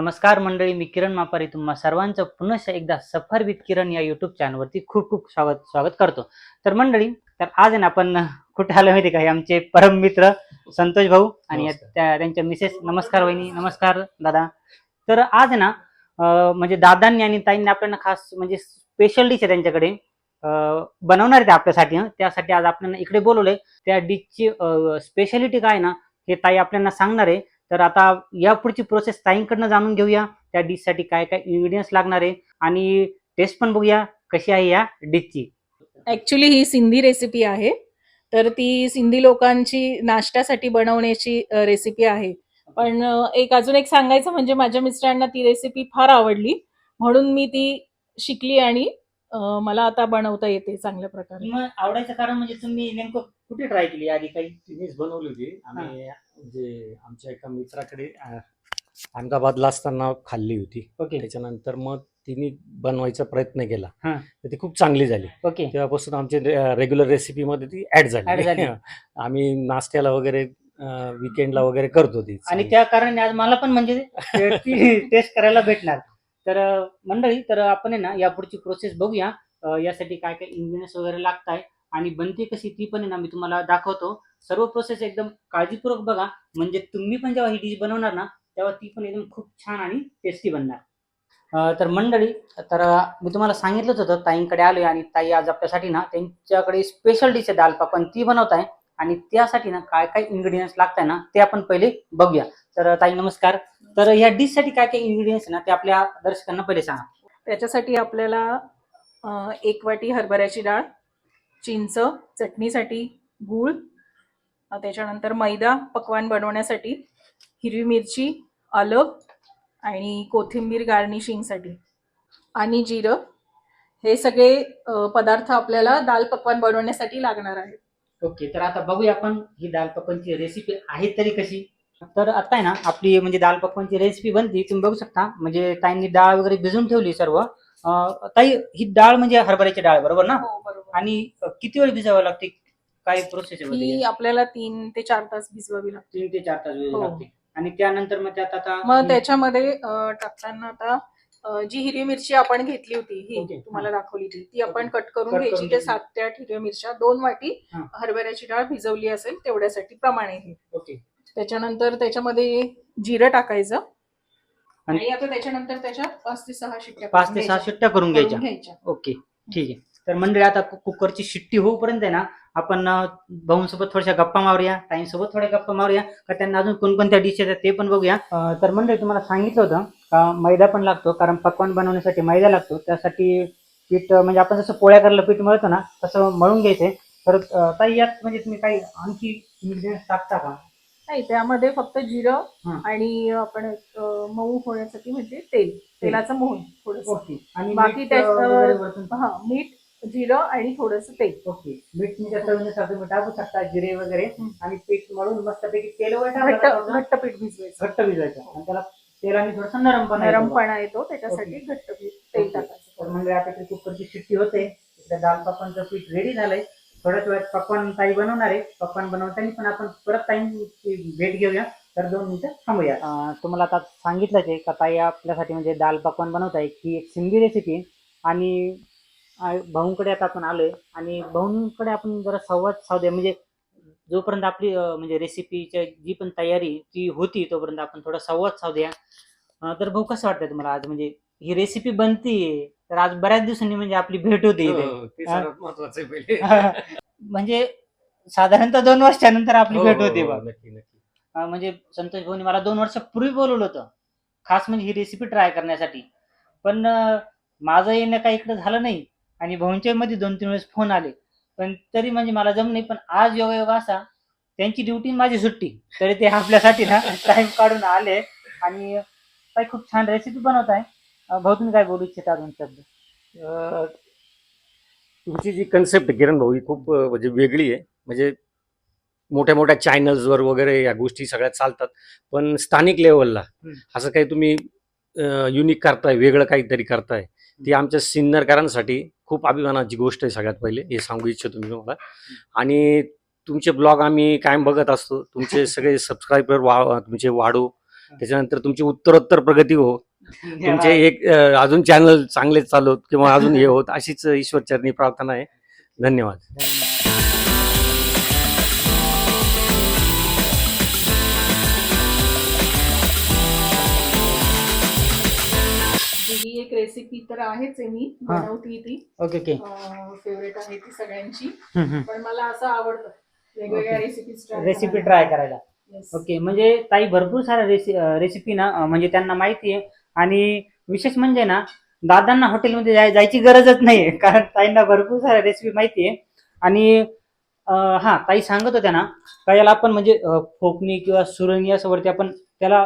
नमस्कार मंडळी, मी किरण मापारी तुम्हा सर्वांचं पुन्हा एकदा सफर विथ किरण या युट्यूब चॅनलवरती खूप खूप स्वागत करतो. तर मंडळी, तर आज आहे ना आपण कुठे आलो माहिती का? हे आमचे परम मित्र संतोष भाऊ आणि त्यांच्या मिसेस. नमस्कार वहिनी. नमस्कार दादा. तर आज आहे ना म्हणजे दादांनी आणि ताईंनी आपल्याला खास म्हणजे स्पेशल डिश आहे त्यांच्याकडे बनवणार आहे ते आपल्यासाठी. त्यासाठी आज आपल्याला इकडे बोलवलंय. त्या डिशची स्पेशालिटी काय ना हे ताई आपल्याला सांगणार आहे. तर आता या पुढची प्रोसेस ताईंकडनं जाणून घेऊया. त्या डिशसाठी काय काय इन्ग्रेडियंट्स लागणार आहे आणि टेस्ट पण बघूया कशी आहे या डिशची. ऍक्च्युली ही सिंधी रेसिपी आहे. तर ती सिंधी लोकांची नाश्त्यासाठी बनवण्याची रेसिपी आहे. पण अजून एक सांगायचं म्हणजे माझ्या मिस्टरांना ती रेसिपी फार आवडली, म्हणून मी ती शिकली आणि मला आता बनवता येते चांगल्या प्रकारे. मग आवडायचं कारण म्हणजे तुम्ही नेमकं कुठे ट्राय केली आधी? काही तिनेच बनवली होती. आम्ही म्हणजे आमच्या एका मित्राकडे अहमदाबादला असताना खाल्ली होती. ओके. त्याच्यानंतर मग तिने बनवायचा प्रयत्न केला, हा. तर ती खूप चांगली झाली. ओके. तेव्हापासून आमच्या रेग्युलर रेसिपी मध्ये ती ऍड झाली. आम्ही नाश्त्याला वगैरे विकेंडला वगैरे करतो ती. आणि त्या कारणाने आज मला पण म्हणजे टेस्ट करायला भेटणार. तर मंडळी, तर आपण आहे ना यापुढची प्रोसेस बघूया. यासाठी काय काय इन्ग्रेडियंट्स वगैरे लागत आहे आणि बनते कशी ती पण आहे ना मी तुम्हाला दाखवतो. सर्व प्रोसेस एकदम काळजीपूर्वक बघा, म्हणजे तुम्ही पण जेव्हा ही डिश बनवणार ना तेव्हा ती पण एकदम खूप छान आणि टेस्टी बनणार. तर मंडळी, तर मी तुम्हाला सांगितलंच होतं ताईंकडे आलोय आणि ताई आज आपल्यासाठी ना त्यांच्याकडे स्पेशल डिश आहे दाल पापड ती बनवत आहे. आणि त्यासाठी ना काय काय इन्ग्रेडियंट्स लागत आहे ना ते आपण पहिले बघूया. तर ताई नमस्कार. तर या डिश साठी काय काय इन्ग्रेडियंट्स ना ते आपल्या दर्शकांना पहिले सांगा. त्याच्यासाठी आपल्याला 1 वाटी हरभऱ्याची डाळ, चिंच, चटणीसाठी गूळ, त्याच्यानंतर मैदा पकवान बनवण्यासाठी, हिरवी मिरची, आलं आणि कोथिंबीर गार्निशिंगसाठी आणि जिरं, हे सगळे पदार्थ आपल्याला दाल पकवान बनवण्यासाठी लागणार आहेत. ओके. तर आता बघूया आपण ही दाल पकवानची रेसिपी आहे तरी कशी. तर आता आहे ना आपली म्हणजे दाल पकवानची रेसिपी बनती. तुम्ही बघू शकता म्हणजे ताईंनी डाळ वगैरे भिजवून ठेवली सर्व. ताई, ही डाळ म्हणजे हरभऱ्याची डाळ बरोबर ना? हो, बरोबर. आणि किती वेळ भिजावं लागते? काय प्रोसेस आहे? ही आपल्याला 3 ते 4 तास भिजवावी लागते. 3 ते 4 तास भिजवावी हो. लागते. आणि त्यानंतर मग त्यात आता मग त्याच्यामध्ये टाकताना आता जी हिरवी मिरची आपण घेतली होती, ही ओके. तुम्हाला दाखवली ती आपण कट करून कट घ्यायची. करून ते घ्यायची. 7 ते 8 हिरव्या मिरच्या, 2 वाटी हा. हरभऱ्याची डाळ भिजवली असेल तेवढ्यासाठी प्रमाणे हे. ओके. त्याच्यानंतर त्याच्यामध्ये जिरं टाकायचं आणि आता त्याच्यानंतर त्याच्या 5 ते 6 शिट्ट्या 5 ते 6 शिट्ट्या करून घ्यायच्या. ओके, ठीक आहे. तर मंडळी, आता कुकरची शिट्टी होईपर्यंत आहे ना आपण भाऊंसोबत थोड्याशा गप्पा मारूया, ताईंसोबत थोड्या गप्पा मारूया का त्यांना अजून कोणकोणत्या डिश आहेत ते पण बघूया. तर मंडळी, तुम्हाला सांगितलं होतं का मैदा पण लागतो, कारण पकवान बनवण्यासाठी मैदा लागतो. त्यासाठी पीठ म्हणजे आपण जसं पोळ्या करायला पीठ मळतो ना तसं मळून घ्यायचंय. तर ताई, यात म्हणजे तुम्ही काही आणखी इन्ग्रेडियंट्स टाकता का? नाही, त्यामध्ये फक्त जिरं आणि आपण मऊ होण्यासाठी म्हणजे तेलाचं मोहन थोडंसं. ओके. आणि बाकी मीठ त्यात वगैरे वरतून? मीठ, जिरं आणि थोडंसं तेल. ओके. मीठ तुमच्या चवीनुसार तुम्ही टाकू शकता, जिरे वगैरे. आणि पीठ मळून मस्तपैकी तेल वगैरे घट्ट पीठ भिजवायचं. घट्ट भिजवायचं आणि त्याला तेलाने थोडासा नरमपणा येतो, त्याच्यासाठी घट्ट तेल टाकायचं. तर म्हणजे आता कुकरची शिट्टी होते. इकडे दाल पकवानचं पीठ रेडी झालंय. थोड्याच वेळात पकवान ताई बनवणार आहे. पकवान बनवताना पण आपण परत ताईंची भेट घेऊया. तर 2 मिनिटं थांबूया. तुम्हाला आता सांगितलंच आहे का ताई आपल्यासाठी म्हणजे दाल पकवान बनवत आहे. ही एक सिंधी रेसिपी आणि भाऊंकडे आता आपण आलोय आणि भाऊंकडे आपण जरा संवाद साधूया. म्हणजे जोपर्यंत आपली म्हणजे रेसिपीची जी पण तयारी ती होती तोपर्यंत आपण थोडा संवाद साधूया. तर भाऊ, कसं वाटतंय तुम्हाला आज म्हणजे ही रेसिपी बनतीये? तर आज बऱ्याच दिवसांनी म्हणजे आपली भेट होते इथे. महत्वाचं आहे पहिले. म्हणजे साधारणतः 2 वर्षानंतर आपली भेट होते बघ. नक्की. म्हणजे संतोष भाऊनी मला 2 वर्षापूर्वी बोलवलं होतं खास म्हणजे ही रेसिपी ट्राय करण्यासाठी. पण माझं येणं काही इकडे झालं नाही आणि भाऊंच्या मध्ये 2-3 वेळेस फोन आले, पण तरी म्हणजे मला जम नाही. पण आज योगायोग असा, त्यांची ड्युटी माझी सुट्टी, तरी ते आपल्यासाठी ना टाइम काढून आले आणि काही खूप छान रेसिपी बनवत आहे. भाऊ, तुम्ही काय बोलू इच्छिता अजून शब्द? तुमची जी कन्सेप्ट किरण भाऊ ही खूप म्हणजे वेगळी आहे. म्हणजे मोठ्या मोठ्या चॅनल्सवर वगैरे या गोष्टी सगळ्या चालतात, पण स्थानिक लेवलला असं काही तुम्ही युनिक करताय, वेगळं काहीतरी करताय, ती आमच्या सिन्नरकरांसाठी खूप अभिमानाची गोष्ट आहे. सगळ्यात पहिले हे सांगू इच्छितो मी तुम्हाला. आणि तुमचे ब्लॉग आम्ही कायम बघत असतो. तुमचे सगळे सबस्क्रायबर तुमचे वाढो त्याच्यानंतर तुमची उत्तरोत्तर प्रगती हो, तुमचे एक अजून चॅनल चांगले चालवत किंवा अजून हे होत, अशीच ईश्वरचरणी प्रार्थना आहे. धन्यवाद. ही एक रेसिपी तर आहेच आहे, मी हा. बनवती ती ओके ओके. फेवरेट आहे ती सगळ्यांची, हम्म, हम्म. पण मला असं आवडतं वेगवेगळ्या रेसिपी ट्राय करायला. ओके, म्हणजे ताई भरपूर साऱ्या रेसिपी ना म्हणजे त्यांना माहिती आहे. आणि विशेष म्हणजे ना दादांना हॉटेलमध्ये जायची गरजच नाहीये, कारण ताईंना भरपूर साऱ्या रेसिपी माहिती आहे. आणि हा, ताई सांगत होत्या ना का याला आपण म्हणजे फोकणी किंवा सुरंगी असं वरती आपण त्याला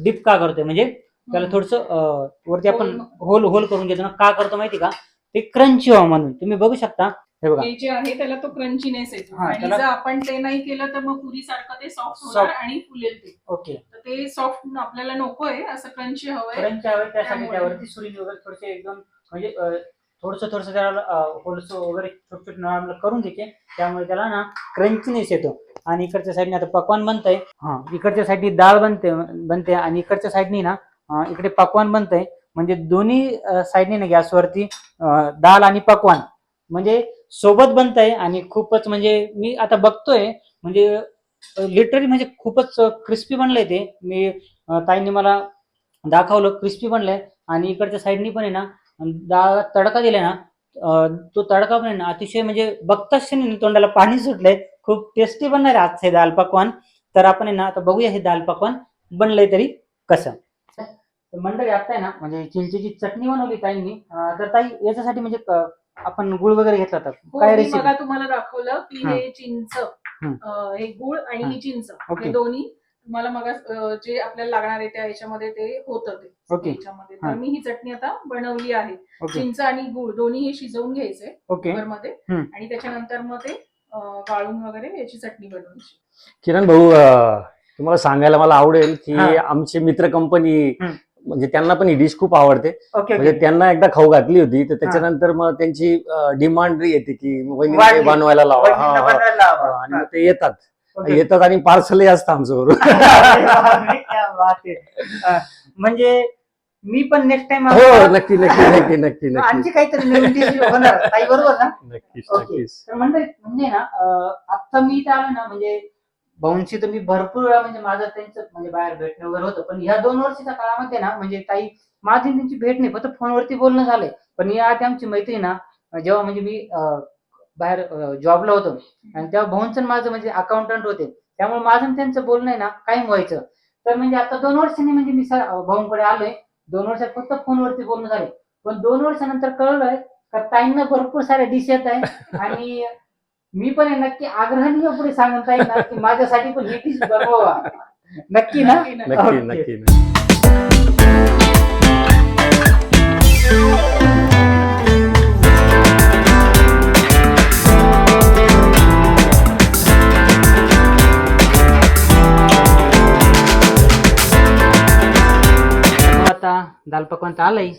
डिप का करतोय, म्हणजे त्याला थोडस वरती आपण होल होल करून घेतो ना, का करतो माहिती का, ते क्रंची व्हावं म्हणून. तुम्ही बघू शकता, हे बघा हे जे आहे त्याला तो क्रंचीनेस येतो, हा, आणि जर आपण ते नाही केलं तर मग पुरी सारखं ते सॉफ्ट होणार आणि फुलेल ते. ओके. तर ते सॉफ्ट आपल्याला नकोय, असं क्रंची हवंय. क्रंची हवंय, त्यासाठी त्यामुळे. त्यावरती सुरी वगैरे थोडेसे एकदम म्हणजे थोडस त्याला होल्स वगैरे छोटे छोटे नॉर्मल करून घ्यायचे, त्यामुळे त्याला ना क्रंचीनेस येतो. आणि इकडच्या साईडने आता पकवान बनतंय. हा, इकडच्या साईडनी डाळ बनते आणि इकडच्या साईडनी ना इकडे पकवान बनतंय. म्हणजे दोन्ही साईडने ना गॅसवरती डाळ आणि पकवान म्हणजे सोबत बनतंय. आणि खूपच म्हणजे मी आता बघतोय म्हणजे लिटरली म्हणजे खूपच क्रिस्पी बनलंय ते. मी ताईंनी मला दाखवलं, क्रिस्पी बनलंय. आणि इकडच्या साईडनी पण आहे ना डाळ तडका दिलाय ना, तो तडका पण आहे ना अतिशय म्हणजे बघताच क्षणी तोंडाला पाणी सुटलंय. खूप टेस्टी बनणार आहे आजचे दाल पकवान. तर आपण आहे ना आता बघूया हे दाल पकवान बनलंय तरी कसं. मंडळी आता आहे ना म्हणजे चिंचेची चटणी बनवली ताईंनी. तर ताई याच्यासाठी म्हणजे आपण गुळ वगैरे घेतला होता, काय मी रेसिपी? मला तुम्हाला दाखवलं की हा. हे चिंच, हे गुळ आणि हा. ही चिंच, ओके. हे दोन्ही तुम्हाला मग जे आपल्याला लागणार आहे त्या याच्यामध्ये ते होतं ते ओके. याच्यामध्ये. हा. तर मी ही चटणी आता बनवली आहे. ओके चिंच आणि गुळ दोन्ही हे शिजवून घ्यायचे ओके. कुकरमध्ये, आणि त्याच्यानंतर मग ते गाळून वगैरे याची चटणी बनवायची. किरण भाऊ, तुम्हाला सांगायला मला आवडेल की हा. आमची मित्र कंपनी हम्म. म्हणजे त्यांना पण ही डिश खूप आवडते. ओके म्हणजे ओके. त्यांना एकदा खाऊ घातली होती, तर त्याच्यानंतर मग त्यांची डिमांड येते की वहिनीला हे वाढली. बनवायला लावा. वहिनीला बनवायला लावा. आणि मग ते येतात ओके. येतात आणि पार्सलही असतं आमच्याबरोबर. क्या बात आहे. म्हणजे मी पण नेक्स्ट टाइम हो, नक्की नक्की नक्की नक्की आणखी नक्की काहीतरी नवीन डिश होणार ताई, बरोबर ना? नक्कीच ओके. नक्कीच. तर म्हणजे ना आता मी इथे आलो ना म्हणजे भाऊंशी तर मी भरपूर वेळा म्हणजे माझं त्यांचं म्हणजे बाहेर भेटणं वगैरे होतं. पण ह्या 2 वर्षाच्या काळामध्ये ना म्हणजे ताई माझी त्यांची भेट नाही, फक्त फोनवरती बोलणं झालंय. पण या आधी आमची मैत्री ना जेव्हा म्हणजे मी बाहेर जॉबला होतो, आणि तेव्हा भाऊंचं माझं म्हणजे अकाउंटंट होते, त्यामुळे माझं आणि त्यांचं बोलणं आहे ना कायम व्हायचं. तर म्हणजे आता 2 वर्षांनी म्हणजे मी भाऊंकडे आलोय. 2 वर्षात फक्त फोनवरती बोलणं झाले. पण 2 वर्षानंतर कळलंय का ताईंना भरपूर साऱ्या डिश येत आहे. आणि मी पण आहे नक्की आग्रहाने पुढे सांगत आहे ना की माझ्यासाठी पण ही डिश बनवा. नक्की ना? नक्की, नक्की. नक्की ओके. नक्की नक्की. आता दाल पकवान तर आलंय,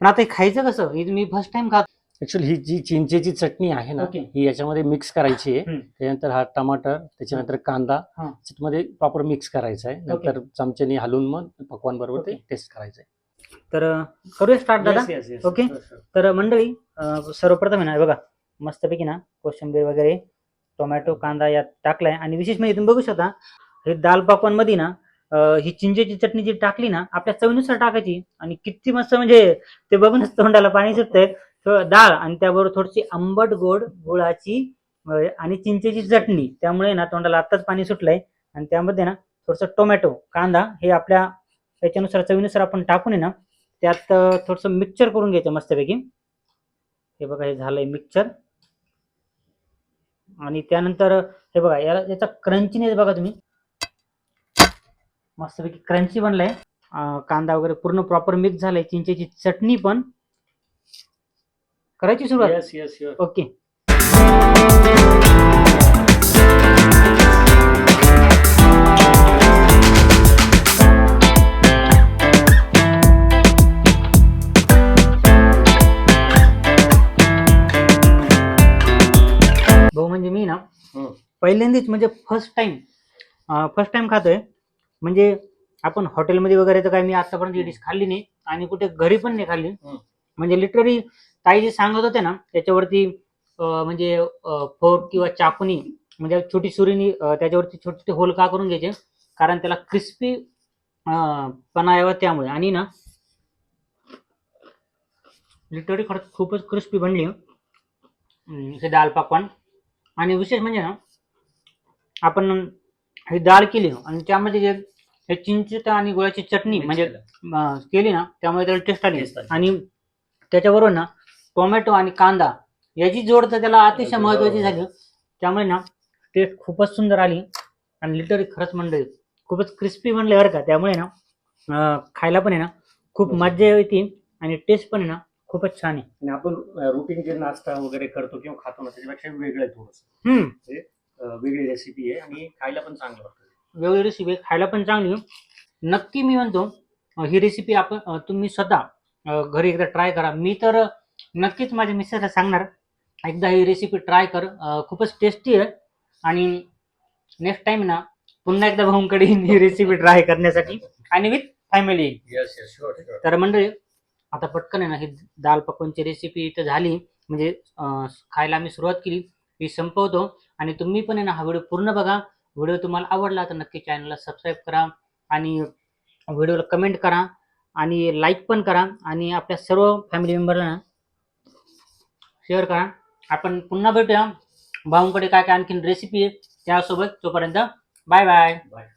पण आता हे खायचं कसं? हे मी फर्स्ट टाइम खात. ऍक्च्युअली ही जी चिंचेची चटणी आहे ना, ओके. ही याच्यामध्ये मिक्स करायची आहे. त्याच्यानंतर हा टमाटर, त्याच्यानंतर कांदा हा. त्याच्यामध्ये प्रॉपर मिक्स करायचा आहे. नंतर चमच्याने हलवून मग पकवान बरोबर ते ओके. टेस्ट करायचं आहे. तर करूया स्टार्ट दादा. ओके. तर मंडळी सर्वप्रथम आहे ना बघा मस्तपैकी ना कोशिंबीर वगैरे टोमॅटो कांदा यात टाकलाय. आणि विशेष म्हणजे तुम्ही बघू शकता हे दाल पकवान मध्ये ना ही चिंचेची चटणी जी टाकली ना आपल्या चवीनुसार टाकायची. आणि किती मस्त म्हणजे ते बघूनच तोंडाला पाणी सुटतंय. डाळ आणि त्याबरोबर थोडीशी आंबट गोड गुळाची आणि चिंचेची चटणी, त्यामुळे ना तोंडाला आत्ताच पाणी सुटलंय. आणि त्यामध्ये ना थोडस टोमॅटो कांदा हे आपल्या याच्यानुसार चवीनुसार आपण टाकून आहे ना त्यात थोडस मिक्सचर करून घ्यायचं मस्तपैकी. हे बघा हे झालंय मिक्सचर. आणि त्यानंतर हे बघा याचा क्रंचीनेस बघा तुम्ही, मस्तपैकी क्रंची बनलाय. कांदा वगैरे पूर्ण प्रॉपर मिक्स झालाय. चिंचेची चटणी पण करायची सुरुवात. Yes yes yes. ओके. भाऊ म्हणजे मी ना पहिल्यांदाच म्हणजे फर्स्ट टाइम खातोय. म्हणजे आपण हॉटेलमध्ये वगैरे तर काही मी आतापर्यंत ही डिश खाल्ली नाही आणि कुठे घरी पण नाही खाल्ली. हम्म. म्हणजे लिटरली ताई जे सांगत होते ना त्याच्यावरती म्हणजे फोर्क किंवा चाकूनी म्हणजे छोटी सुरीनी त्याच्यावरती छोटे छोटे होल का करून घ्यायचे कारण त्याला क्रिस्पी पणा यावा त्यामुळे. आणि ना लिटरली खरंच खूपच क्रिस्पी बनली हे दाल पकवान. आणि विशेष म्हणजे ना आपण ही डाळ केली आणि त्यामध्ये जे हे चिंच आणि गुळाची चटणी म्हणजे केली ना त्यामुळे त्याला टेस्ट आली. Taste आली. आणि त्याच्याबरोबर ना टोमॅटो आणि कांदा याची जोड तर त्याला अतिशय महत्वाची झाली. त्यामुळे ना टेस्ट खूपच सुंदर आली आणि लिटरली खरंच मंडळी खूपच क्रिस्पी बनले बरं का. त्यामुळे ना खायला पण आहे ना खूप मजा येते आणि टेस्ट पण आहे ना खूपच छान आहे. आणि आपण रुटीन जे नाश्ता वगैरे करतो किंवा खातो ना त्याच्यापेक्षा वेगळं आहे थोडंसं. वेगळी रेसिपी आहे आणि खायला पण चांगलं वाटतं. वेगळी रेसिपी खायला पण चांगली. नक्की मी म्हणतो ही रेसिपी आपण तुम्ही स्वतः घरी एकदा ट्राय करा. मी तर नक्कीच माझ्या मिसेसला सांगणार एकदा ही रेसिपी ट्राय कर. खूपच टेस्टी आहे आणि नेक्स्ट टाइम ना पुन्हा एकदा भाऊंकडे येईन ही रेसिपी ट्राय करण्यासाठी आणि with family. Yes yes sure sure. तर मंडळी आता पटकन आहे ना ही दाल पकवानची रेसिपी इथं झाली म्हणजे खायला आम्ही सुरुवात केली ही संपवतो. आणि तुम्ही पण आहे ना हा व्हिडिओ पूर्ण बघा. व्हिडिओ तुम्हाला आवडला तर नक्की चॅनलला सबस्क्राईब करा आणि व्हिडिओला कमेंट करा आणि लाईक पण करा आणि आपल्या सर्व फॅमिली मेंबरला शेअर करा. आपण पुन्हा भेटूया भाऊंकडे काय काय आणखीन रेसिपी आहे त्यासोबत. तोपर्यंत बाय बाय. बाय.